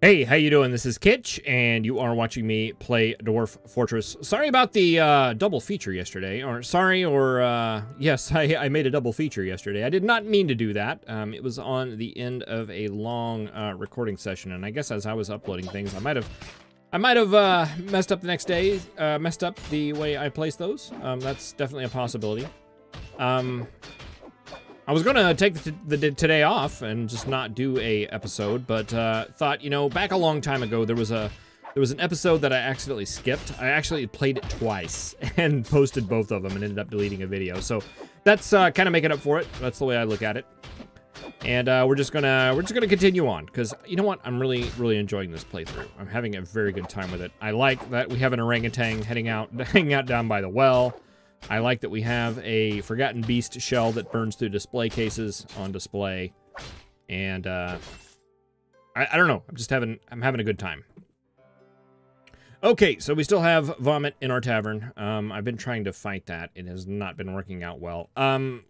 Hey, how you doing? This is Kitch, and you are watching me play Dwarf Fortress. Sorry about the double feature yesterday, yes, I made a double feature yesterday. I did not mean to do that. It was on the end of a long recording session, and I guess as I was uploading things, I might have messed up the next day, messed up the way I placed those. That's definitely a possibility. I was gonna take today off and just not do a episode, but thought, you know, back a long time ago there was an episode that I accidentally skipped. I actually played it twice and posted both of them and ended up deleting a video. So that's kind of making up for it. That's the way I look at it. And we're just gonna continue on because you know what? I'm really enjoying this playthrough. I'm having a very good time with it. I like that we have an orangutan hanging out down by the well. I like that we have a Forgotten Beast shell that burns through display cases on display. And, I don't know. I'm having a good time. Okay, so we still have vomit in our tavern. I've been trying to fight that. It has not been working out well.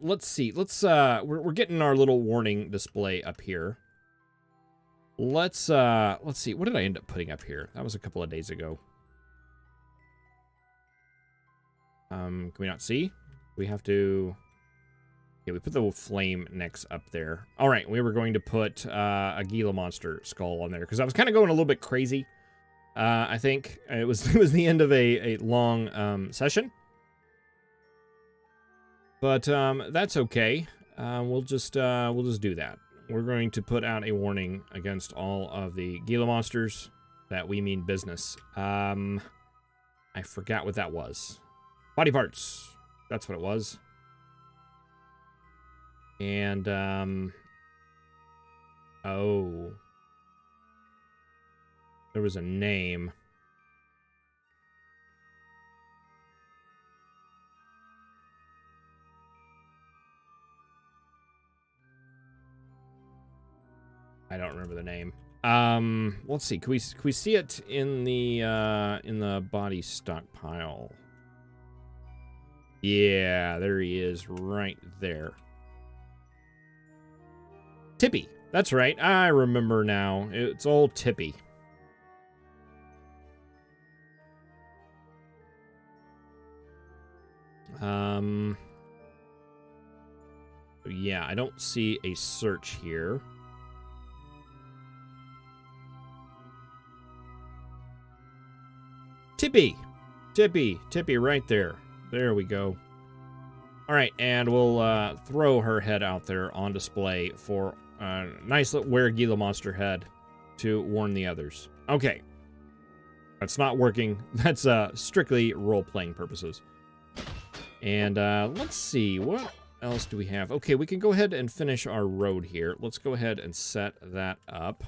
Let's see. We're getting our little warning display up here. Let's see. What did I end up putting up here? That was a couple of days ago. Can we not see? We have to... Yeah, we put the flame necks up there. All right, we were going to put a Gila monster skull on there because I was kind of going a little bit crazy. I think it was the end of a long session, but that's okay. We'll just do that. We're going to put out a warning against all of the Gila monsters that we mean business. I forgot what that was. Body parts. That's what it was. And, oh. There was a name. I don't remember the name. Let's see. Can we see it in the body stockpile? Yeah, there he is, right there. Tippy. That's right. I remember now. It's old Tippy. Yeah, I don't see a search here. Tippy. Tippy right there. There we go. All right, and we'll throw her head out there on display for a nice little were-Gila monster head to warn the others. Okay. That's not working. That's strictly role-playing purposes. And let's see, what else do we have? Okay, we can go ahead and finish our road here. Let's go ahead and set that up.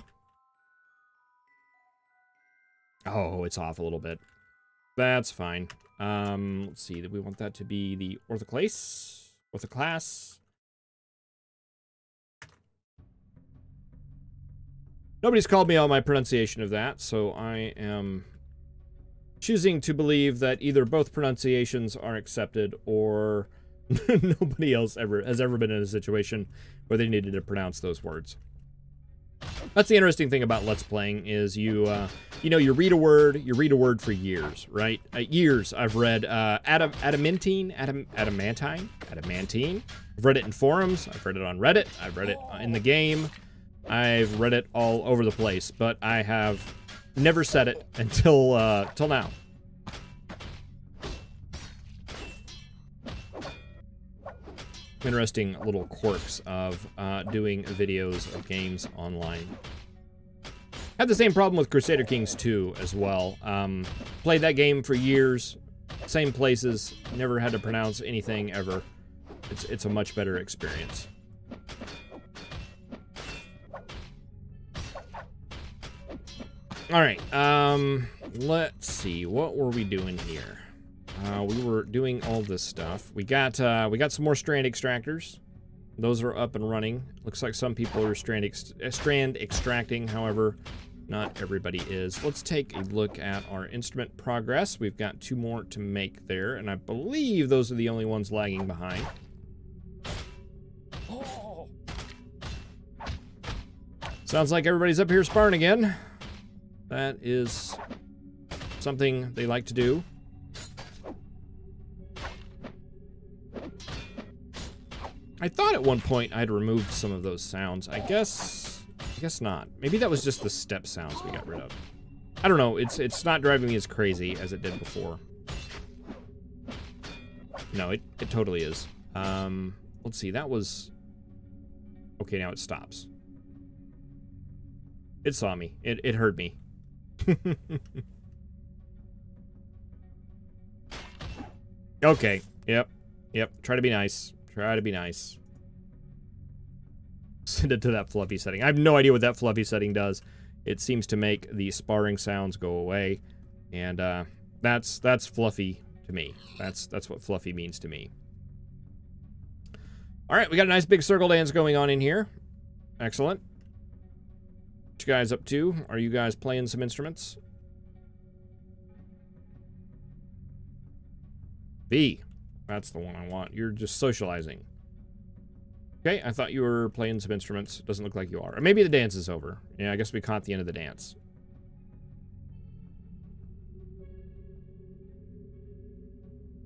Oh, it's off a little bit. That's fine. Let's see, do we want that to be the orthoclase? Orthoclass? Nobody's called me on my pronunciation of that, so I am choosing to believe that either both pronunciations are accepted or nobody else has ever been in a situation where they needed to pronounce those words. That's the interesting thing about Let's Playing is you know, you read a word for years, right? Years I've read adamantine. I've read it in forums, I've read it on Reddit, I've read it in the game, I've read it all over the place, but I have never said it until till now. Interesting little quirks of doing videos of games online. Had the same problem with Crusader Kings 2 as well. Played that game for years, same places, never had to pronounce anything ever. It's a much better experience. All right, let's see, what were we doing here? We were doing all this stuff. We got some more strand extractors. Those are up and running. Looks like some people are strand extracting, however, not everybody is. Let's take a look at our instrument progress. We've got 2 more to make there, and I believe those are the only ones lagging behind. Oh. Sounds like everybody's up here sparring again. That is something they like to do. I thought at one point I'd removed some of those sounds. I guess not. Maybe that was just the step sounds we got rid of. I don't know. It's not driving me as crazy as it did before. No, it totally is. Let's see. That was... Okay, now it stops. It saw me. It heard me. Okay. Yep. Try to be nice. Try to be nice. Send it to that fluffy setting. I have no idea what that fluffy setting does. It seems to make the sparring sounds go away, and that's fluffy to me. That's what fluffy means to me. All right, we got a nice big circle dance going on in here. Excellent. What you guys up to? Are you guys playing some instruments? V. That's the one I want. You're just socializing. Okay, I thought you were playing some instruments. Doesn't look like you are. Or maybe the dance is over. Yeah, I guess we caught the end of the dance.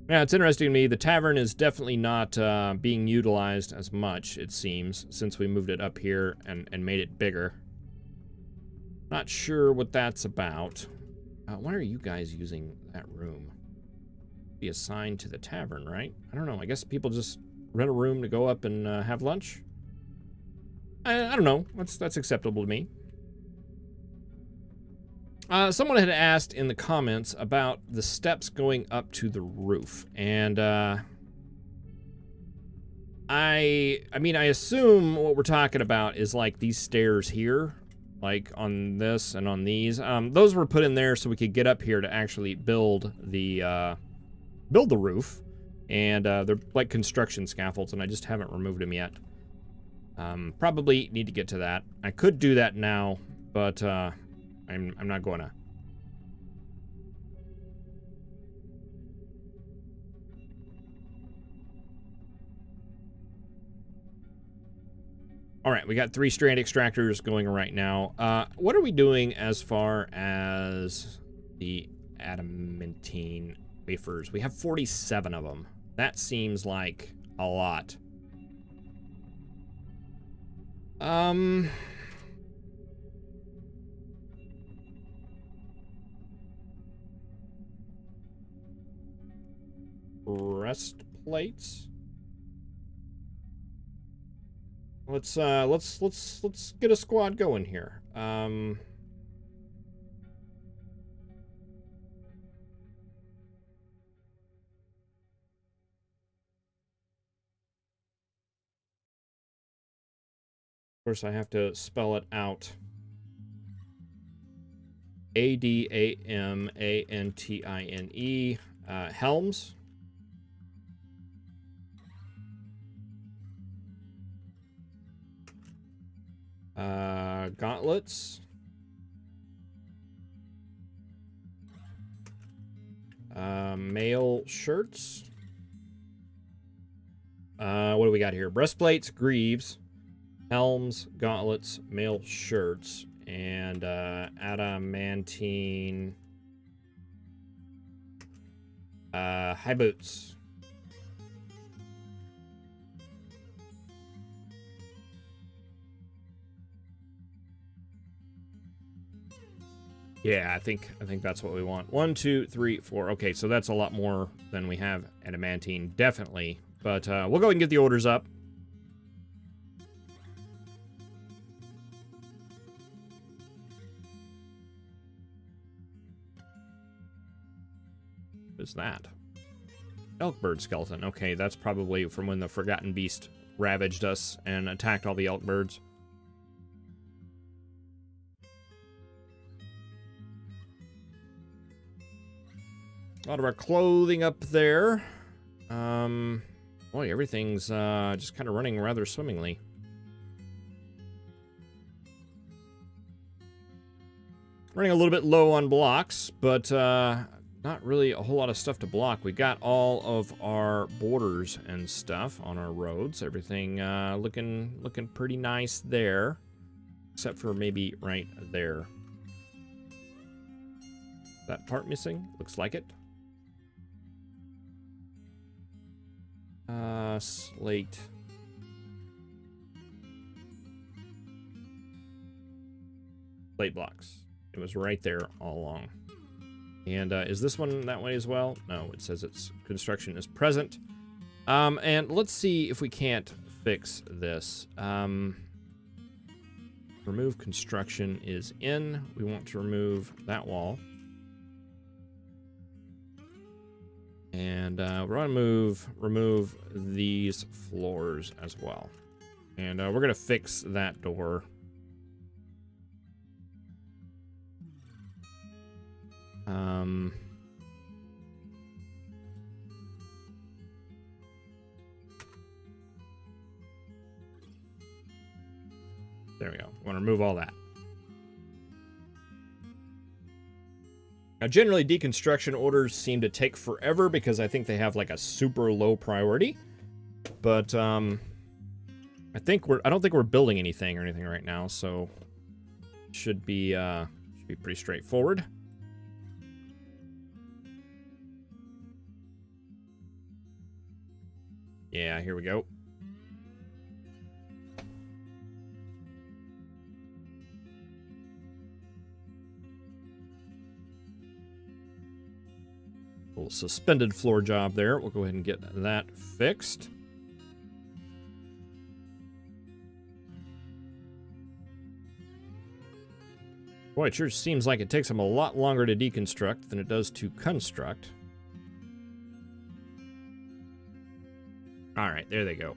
Yeah, it's interesting to me. The tavern is definitely not being utilized as much, it seems, since we moved it up here and made it bigger. Not sure what that's about. Why are you guys using that room? Be assigned to the tavern, right? I don't know. I guess people just rent a room to go up and have lunch. I don't know. That's acceptable to me. Someone had asked in the comments about the steps going up to the roof, and I mean, I assume what we're talking about is like these stairs here, like on this and on these. Those were put in there so we could get up here to actually build the roof, and they're like construction scaffolds, and I just haven't removed them yet. Probably need to get to that. I could do that now, but I'm not gonna. All right, we got 3 strand extractors going right now. What are we doing as far as the adamantine wafers? We have 47 of them. That seems like a lot. Breastplates. Let's get a squad going here. Of course, I have to spell it out. Adamantine. Helms. Gauntlets. Mail shirts. What do we got here? Breastplates, greaves, helms, gauntlets, mail shirts, and adamantine high boots. Yeah, I think that's what we want. 1, 2, 3, 4. Okay, so that's a lot more than we have adamantine, definitely. But we'll go ahead and get the orders up. What is that? Elkbird skeleton. Okay, that's probably from when the Forgotten Beast ravaged us and attacked all the elk birds. A lot of our clothing up there. Boy, everything's just kind of running rather swimmingly. Running a little bit low on blocks, but not really a whole lot of stuff to block. We got all of our borders and stuff on our roads. Everything looking pretty nice there, except for maybe right there. that part missing? Looks like it. Slate. Slate blocks. It was right there all along. And is this one that way as well? No, it says its construction is present. And let's see if we can't fix this. Remove construction is in. We want to remove that wall. And we're going to remove these floors as well. And we're going to fix that door. There we go. We want to remove all that. Now, generally, deconstruction orders seem to take forever because I think they have like a super low priority. But I don't think we're building anything or anything right now, so it should be pretty straightforward. Yeah, here we go. Little suspended floor job there. We'll go ahead and get that fixed. Boy, it sure seems like it takes them a lot longer to deconstruct than it does to construct. All right, there they go.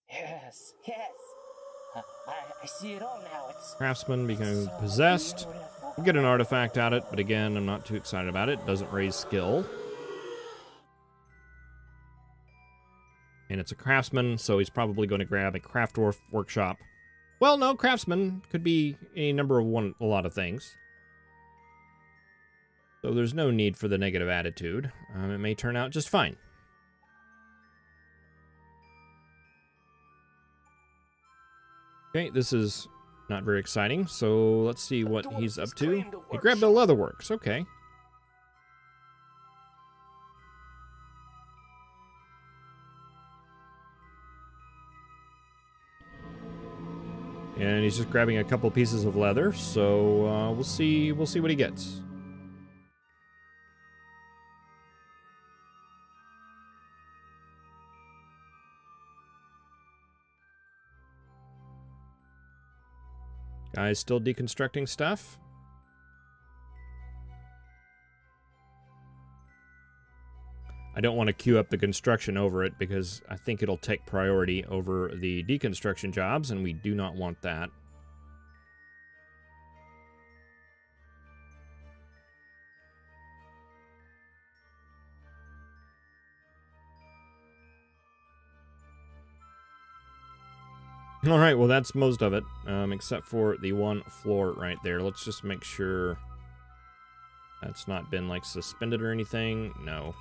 Yes. I see it all now. It's Craftsman becoming possessed. We'll get an artifact at it, but again, I'm not too excited about it. It doesn't raise skill. And it's a craftsman, so he's probably going to grab a craft dwarf workshop. Well, no, craftsman could be a number of a lot of things. So there's no need for the negative attitude. It may turn out just fine. Okay, this is not very exciting, so let's see what he's up to. He grabbed the leatherworks, okay. And he's just grabbing a couple pieces of leather, so we'll see what he gets. Guy's still deconstructing stuff. I don't want to queue up the construction over it because I think it'll take priority over the deconstruction jobs, and we do not want that. All right, well, that's most of it, except for the one floor right there. Let's just make sure that's not been, like, suspended or anything. No.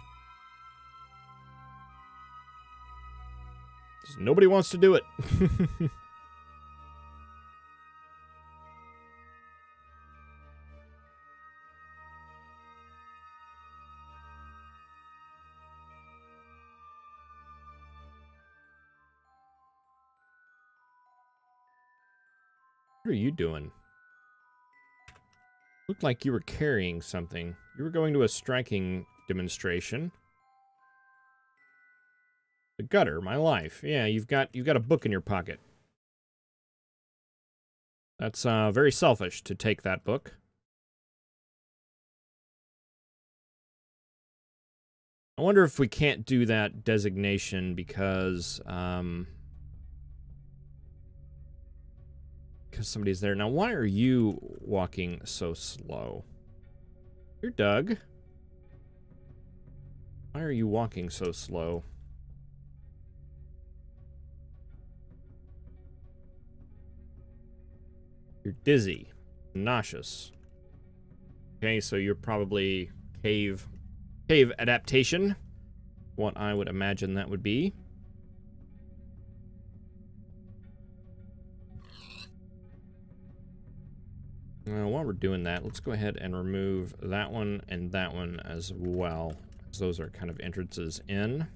Just nobody wants to do it. What are you doing? Looked like you were carrying something. You were going to a striking demonstration. The gutter, my life. Yeah, you've got a book in your pocket. That's very selfish to take that book. I wonder if we can't do that designation because somebody's there. Now, why are you walking so slow? You're Doug. Why are you walking so slow? You're dizzy, nauseous. Okay, so you're probably cave adaptation. what I would imagine that would be. While we're doing that, let's go ahead and remove that one and that one as well, as those are kind of entrances in.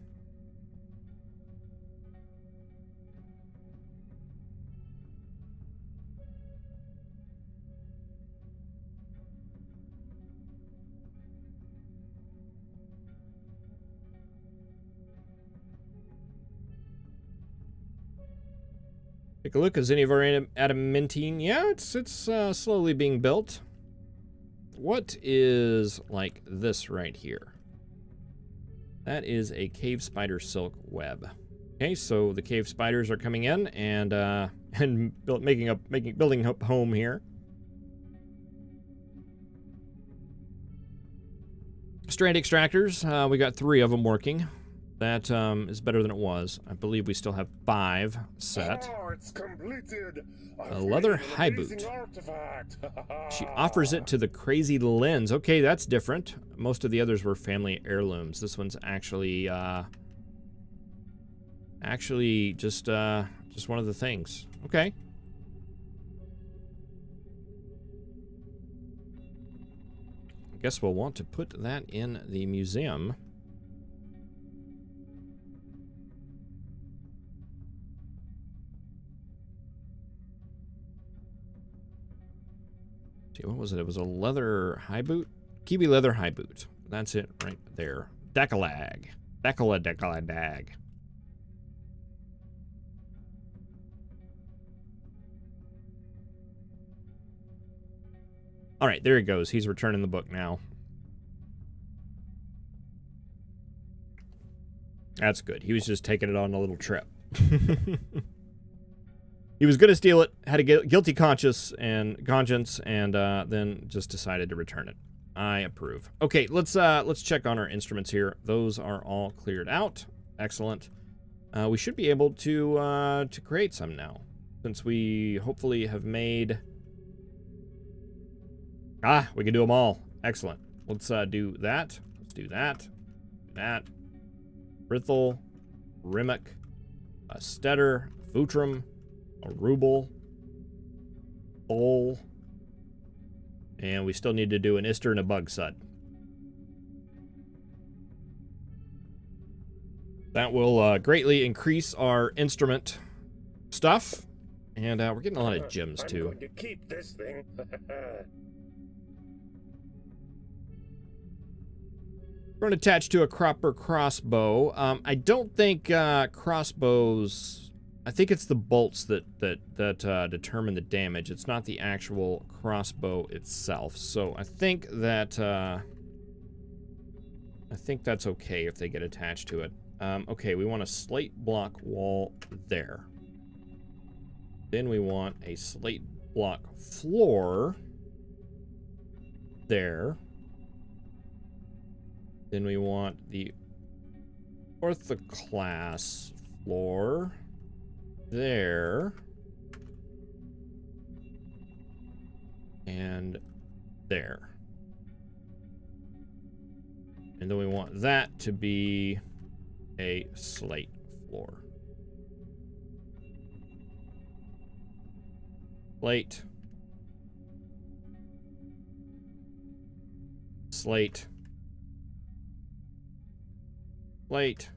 Take a look. Is any of our adamantine? Yeah, it's slowly being built. What is like this right here? That is a cave spider silk web. Okay, so the cave spiders are coming in and building a home here. Strand extractors. We got 3 of them working. That is better than it was. I believe we still have 5 set. Oh, it's completed. A leather high boot. She offers it to the crazy lens. Okay, that's different. Most of the others were family heirlooms. This one's actually just one of the things. Okay. I guess we'll want to put that in the museum. What was it? It was a leather high boot? Kiwi leather high boot. That's it right there. Decalag. Decalag. All right, there he goes. He's returning the book now. That's good. He was just taking it on a little trip. He was going to steal it, had a guilty conscience, and then just decided to return it. I approve. Okay, let's check on our instruments here. Those are all cleared out. Excellent. We should be able to create some now, since we hopefully have made. We can do them all. Excellent. Let's do that. Let's do that. That. Rithel, Rimmick, a Stetter, Futrum, a Ruble, Bowl, and we still need to do an Ister and a Bug Sud. That will greatly increase our instrument stuff, and we're getting a lot of gems too. I'm going to keep this thing. We're attached to a cropper crossbow. I don't think crossbows. I think it's the bolts that determine the damage. It's not the actual crossbow itself. So I think that's okay if they get attached to it. Okay, we want a slate block wall there. Then we want a slate block floor there. Then we want the orthoclass floor there. And there. And then we want that to be a slate floor. Slate. Slate. Slate.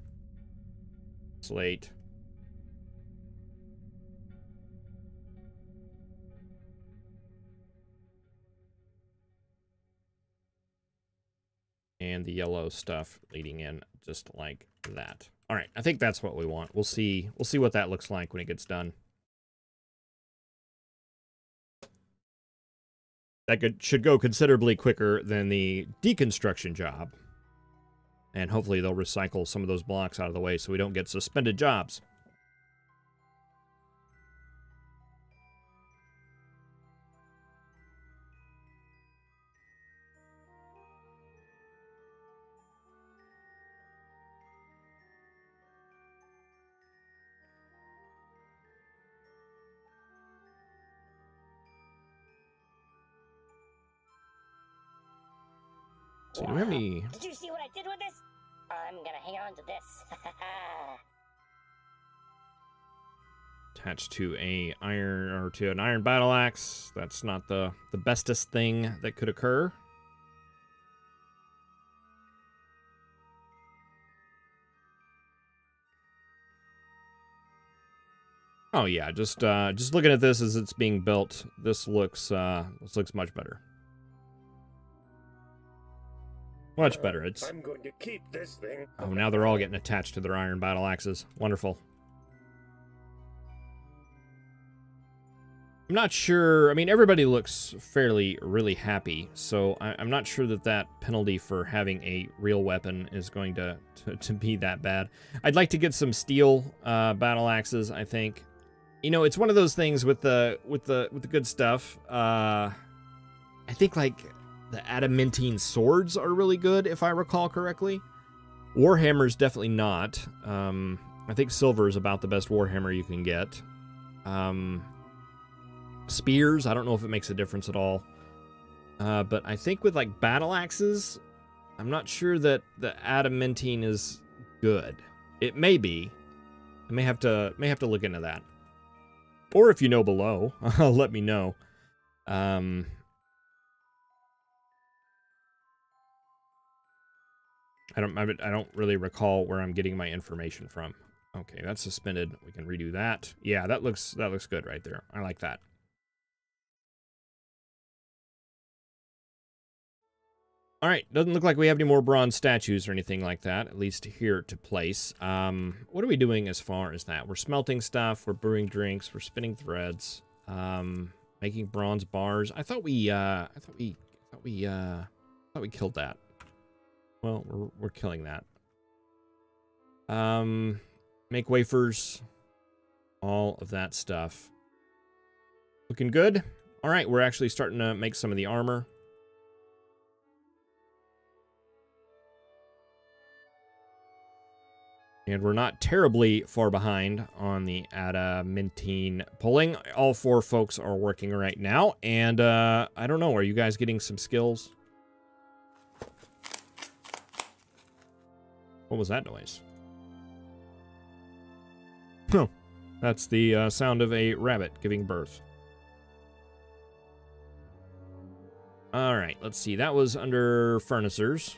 Slate. And the yellow stuff leading in just like that. All right, I think that's what we want. We'll see what that looks like when it gets done. That should go considerably quicker than the deconstruction job. And hopefully they'll recycle some of those blocks out of the way so we don't get suspended jobs. So do we have any... Did you see what I did with this? I'm gonna hang on to this. Attached to a iron or to an iron battle axe. That's not the bestest thing that could occur. Oh yeah, just looking at this as it's being built, this looks much better. Much better. It's. I'm going to keep this thing. Oh, now they're all getting attached to their iron battle axes. Wonderful. I'm not sure. I mean, everybody looks really happy, so I'm not sure that that penalty for having a real weapon is going to be that bad. I'd like to get some steel battle axes, I think. You know, it's one of those things with the good stuff. I think like the adamantine swords are really good, if I recall correctly. Warhammer's definitely not. I think silver is about the best Warhammer you can get. Spears, I don't know if it makes a difference at all. But I think with like battle axes, I'm not sure that the adamantine is good. It may be. I may have to look into that. Or if you know below, let me know. I don't really recall where I'm getting my information from. Okay, that's suspended. We can redo that. Yeah, that looks good right there. I like that. All right, doesn't look like we have any more bronze statues or anything like that, at least here to place. What are we doing as far as that? We're smelting stuff, we're brewing drinks, we're spinning threads, making bronze bars. I thought we killed that. Well, we're killing that. Make wafers, all of that stuff. Looking good. All right, we're actually starting to make some of the armor. And we're not terribly far behind on the adamantine pulling. All 4 folks are working right now. And I don't know, are you guys getting some skills? What was that noise? Oh, that's the sound of a rabbit giving birth. All right, let's see. That was under furnacers.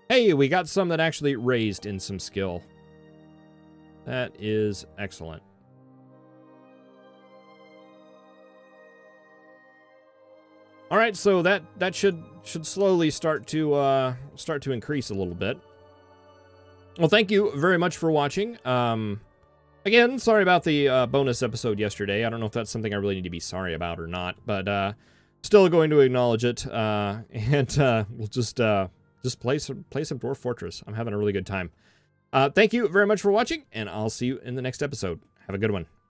Hey, we got some that actually raised in some skill. That is excellent. All right, so that should slowly start to increase a little bit. Well, thank you very much for watching. Again, sorry about the bonus episode yesterday. I don't know if that's something I really need to be sorry about or not, but still going to acknowledge it. And we'll just play some Dwarf Fortress. I'm having a really good time. Thank you very much for watching, and I'll see you in the next episode. Have a good one.